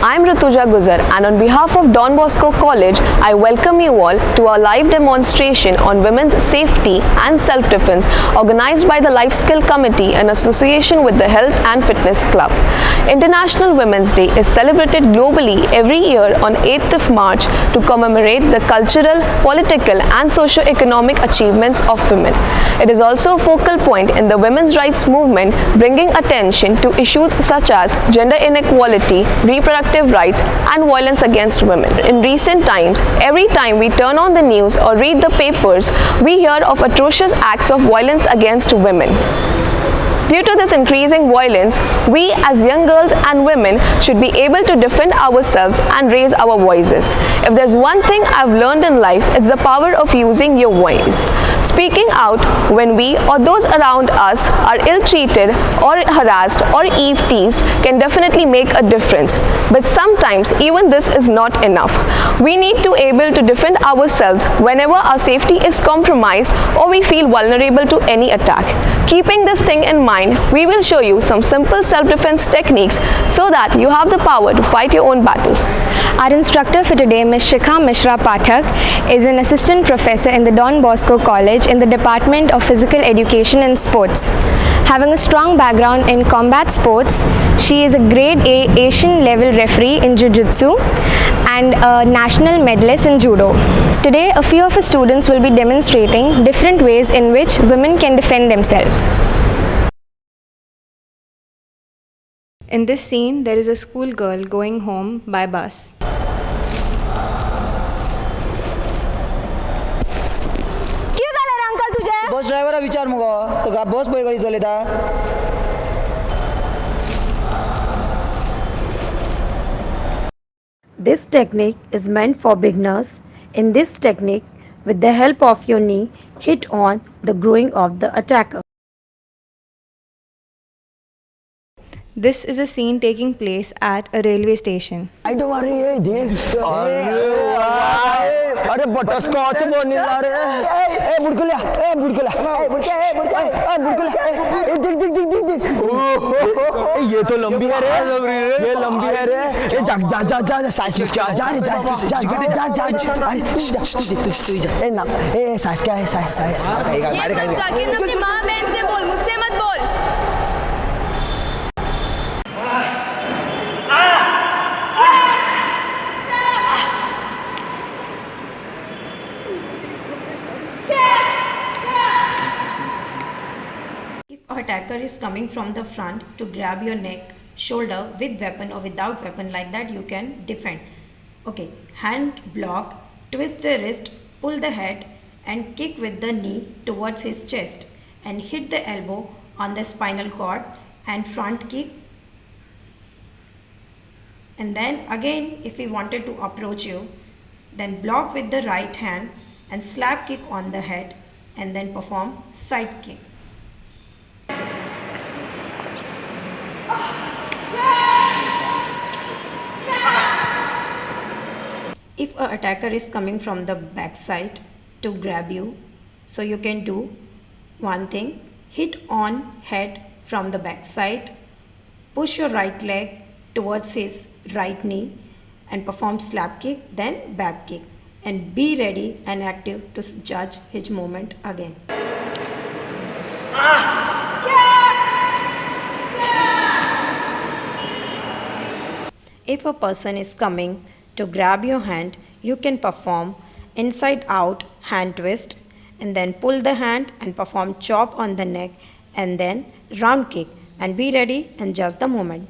I'm Rituja Guzar, and on behalf of Don Bosco College, I welcome you all to our live demonstration on women's safety and self-defense organized by the Life Skill Committee in association with the Health and Fitness Club. International Women's Day is celebrated globally every year on 8th of March to commemorate the cultural, political and socio-economic achievements of women. It is also a focal point in the women's rights movement, bringing attention to issues such as gender inequality, reproductive rights and violence against women. In recent times, every time we turn on the news or read the papers, we hear of atrocious acts of violence against women. Due to this increasing violence, we as young girls and women should be able to defend ourselves and raise our voices. If there's one thing I've learned in life, it's the power of using your voice. Speaking out when we or those around us are ill-treated or harassed or eve-teased can definitely make a difference. But sometimes even this is not enough. We need to be able to defend ourselves whenever our safety is compromised or we feel vulnerable to any attack. Keeping this thing in mind, we will show you some simple self-defense techniques so that you have the power to fight your own battles. Our instructor for today, Ms. Shikha Mishra Pathak, is an assistant professor in the Don Bosco College in the Department of Physical Education and Sports. Having a strong background in combat sports, she is a Grade A Asian level referee in Jiu-Jitsu and a national medalist in Judo. Today, a few of her students will be demonstrating different ways in which women can defend themselves. In this scene, there is a schoolgirl going home by bus. किती झालं रे uncle तुझे? बस ड्रायव्हरा विचार मगो तो का बस पळय कशी चलयता. This technique is meant for beginners. In this technique, with the help of your knee, hit on the groin of the attacker. This is a scene taking place at a railway station. आई तुम्हारी ये दे अरे butterscotch बनने जा रहे हैं. ए बुड़कुलिया ए बुड़कुलिया ए बुड़कुलिया ये तो लंबी है रे. ये लंबी है रे. ए जा जा जा जा साइज में क्या जा रे जा जा जा जा जा ए ना ए साइज क्या है साइज जाके अपनी माँ बहन से बोल, मुझसे मत बोल. If attacker is coming from the front to grab your neck, shoulder with weapon or without weapon like that, you can defend. Okay, hand block, twist the wrist, pull the head and kick with the knee towards his chest and hit the elbow on the spinal cord and front kick. And then again, if he wanted to approach you, then block with the right hand and slap kick on the head and then perform side kick. If an attacker is coming from the back side to grab you, so you can do one thing, hit on head from the back side, push your right leg towards his right knee and perform slap kick, then back kick, and be ready and active to judge his movement again. If a person is coming to grab your hand, you can perform inside out hand twist and then pull the hand and perform chop on the neck and then round kick, and be ready and judge the movement.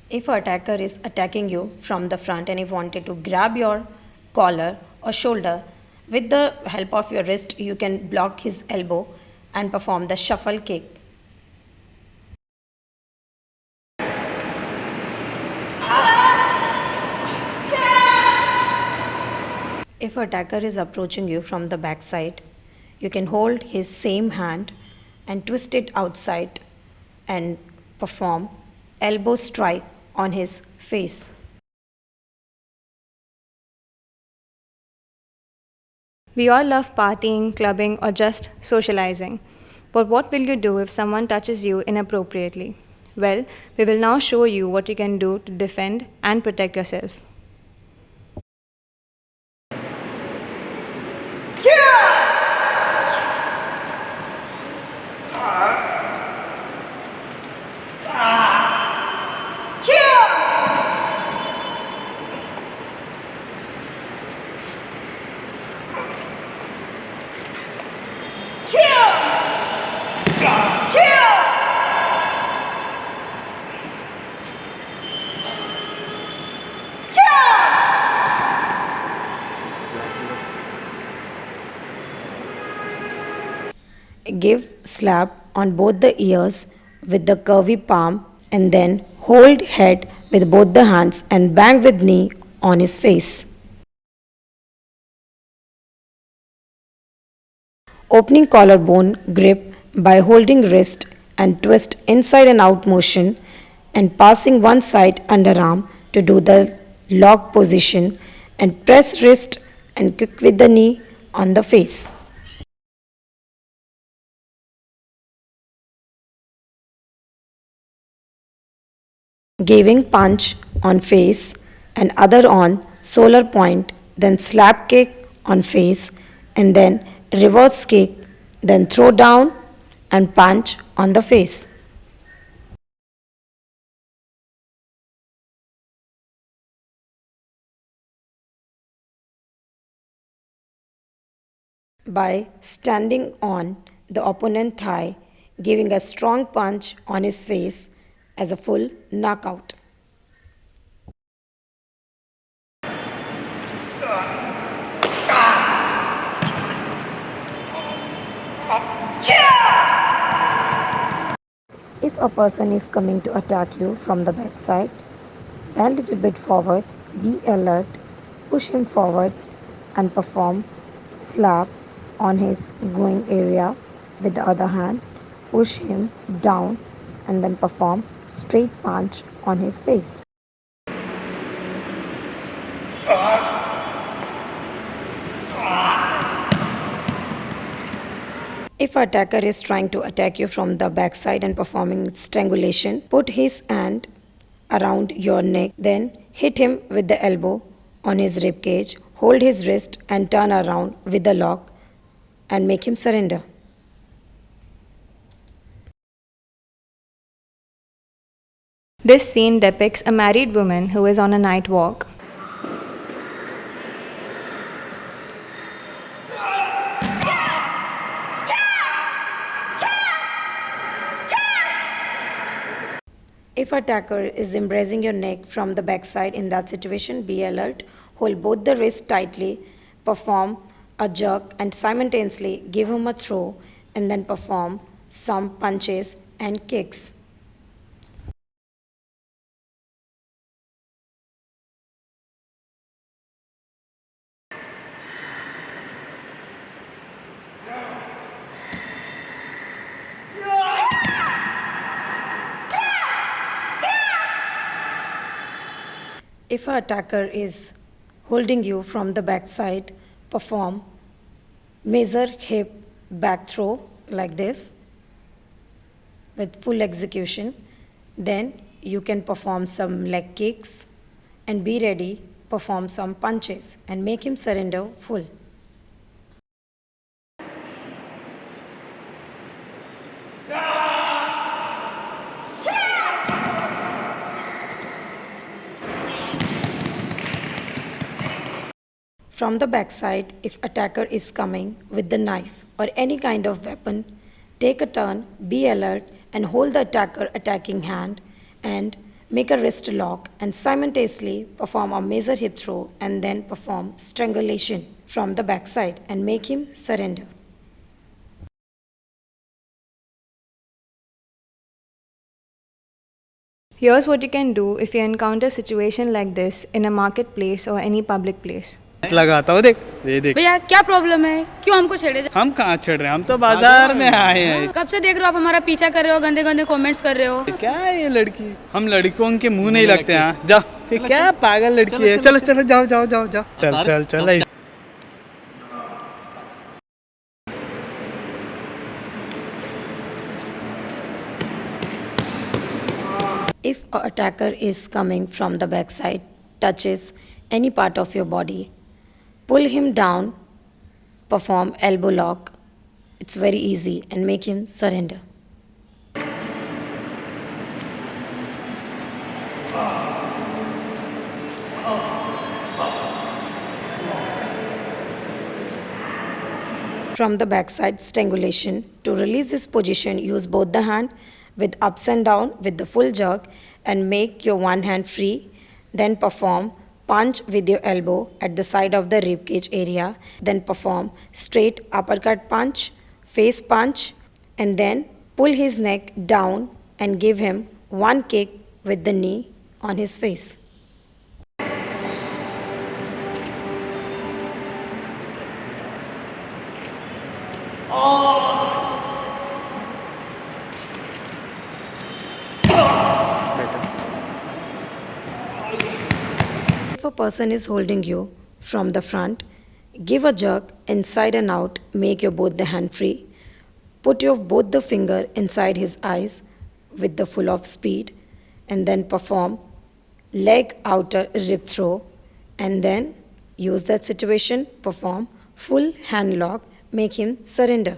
If an attacker is attacking you from the front and he wanted to grab your collar or shoulder, with the help of your wrist you can block his elbow and perform the shuffle kick. If an attacker is approaching you from the back side, you can hold his same hand and twist it outside and perform elbow strike on his face. We all love partying, clubbing, or just socializing. But what will you do if someone touches you inappropriately? Well, we will now show you what you can do to defend and protect yourself. Give slap on both the ears with the curvy palm and then hold head with both the hands and bang with knee on his face. Opening collarbone grip by holding wrist and twist inside and out motion and passing one side underarm to do the lock position and press wrist and kick with the knee on the face. Giving punch on face and other on shoulder point, then slap kick on face and then reverse kick, then throw down and punch on the face. By standing on the opponent's thigh, giving a strong punch on his face as a full knockout. If a person is coming to attack you from the backside, bend a little bit forward, be alert, push him forward and perform slap on his groin area with the other hand, push him down and then perform straight punch on his face. If an attacker is trying to attack you from the backside and performing strangulation, put his hand around your neck, then hit him with the elbow on his rib cage, hold his wrist and turn around with the lock and make him surrender. This scene depicts a married woman who is on a night walk. If an attacker is embracing your neck from the backside, in that situation, be alert, hold both the wrists tightly, perform a jerk and simultaneously give him a throw and then perform some punches and kicks. If an attacker is holding you from the backside, perform major hip back throw like this with full execution. Then you can perform some leg kicks and be ready, perform some punches and make him surrender full. From the backside, if attacker is coming with the knife or any kind of weapon, take a turn, be alert and hold the attacker attacking hand and make a wrist lock and simultaneously perform a major hip throw and then perform strangulation from the backside and make him surrender. Here's what you can do if you encounter a situation like this in a marketplace or any public place. लगाता हूँ, देख ये देख। भैया क्या problem है, क्यों हमको छेड़े? हम कहाँ छेड़ रहे हैं, हम तो बाजार में आए हैं। कब से देख रहे हो आप हमारा पीछा कर रहे हो, गंदे गंदे कमेंट्स कर रहे हो। क्या है ये लड़की, हम लड़कों के मुंह नहीं लगते हैं। जाओ, क्या पागल लड़की है, चलो चलो जाओ जाओ जाओ जाओ, चल चल चल। If an attacker is coming from the backside, touches any part of your body, pull him down, perform elbow lock. It's very easy and make him surrender. From the backside strangulation, to release this position, use both the hand with ups and down with the full jerk and make your one hand free. Then perform punch with your elbow at the side of the rib cage area. Then perform straight uppercut punch, face punch, and then pull his neck down and give him one kick with the knee on his face. If a person is holding you from the front, give a jerk inside and out, make your both the hand free. Put your both the finger inside his eyes with the full of speed and then perform leg outer rib throw and then use that situation, perform full hand lock, make him surrender.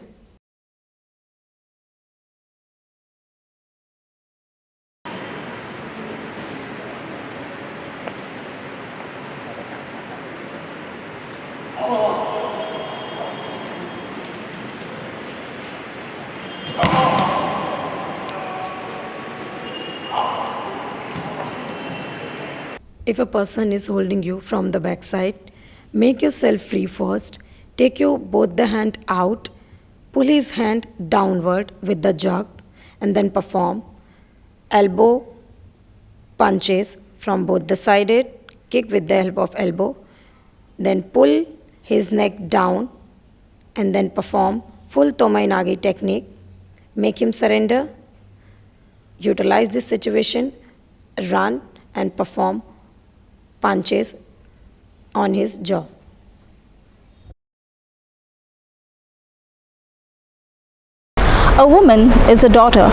If a person is holding you from the backside, make yourself free first. Take your both the hand out, pull his hand downward with the jerk and then perform elbow punches from both the sided, kick with the help of elbow, then pull his neck down and then perform full Tomai Nagi technique, make him surrender. Utilize this situation, run and perform punches on his jaw. A woman is a daughter.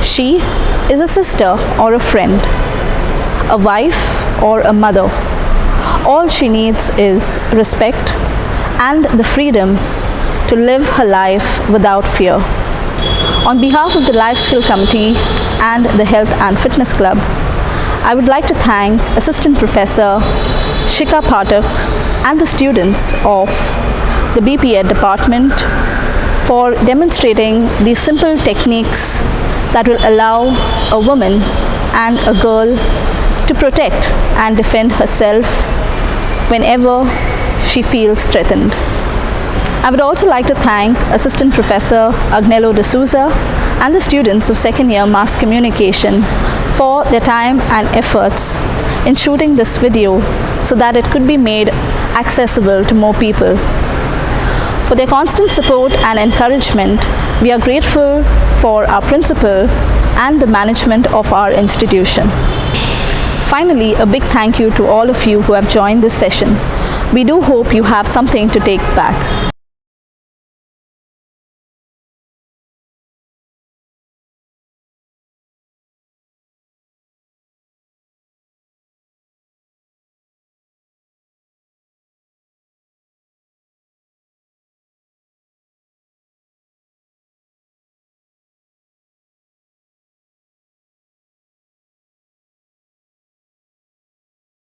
She is a sister or a friend, a wife or a mother. All she needs is respect and the freedom to live her life without fear. On behalf of the Life Skill Committee and the Health and Fitness Club, I would like to thank Assistant Professor Shikha Pathak and the students of the BPEd department for demonstrating these simple techniques that will allow a woman and a girl to protect and defend herself whenever she feels threatened. I would also like to thank Assistant Professor Agnello D'Souza and the students of second year Mass Communication for their time and efforts in shooting this video so that it could be made accessible to more people. For their constant support and encouragement, we are grateful for our principal and the management of our institution. Finally, a big thank you to all of you who have joined this session. We do hope you have something to take back.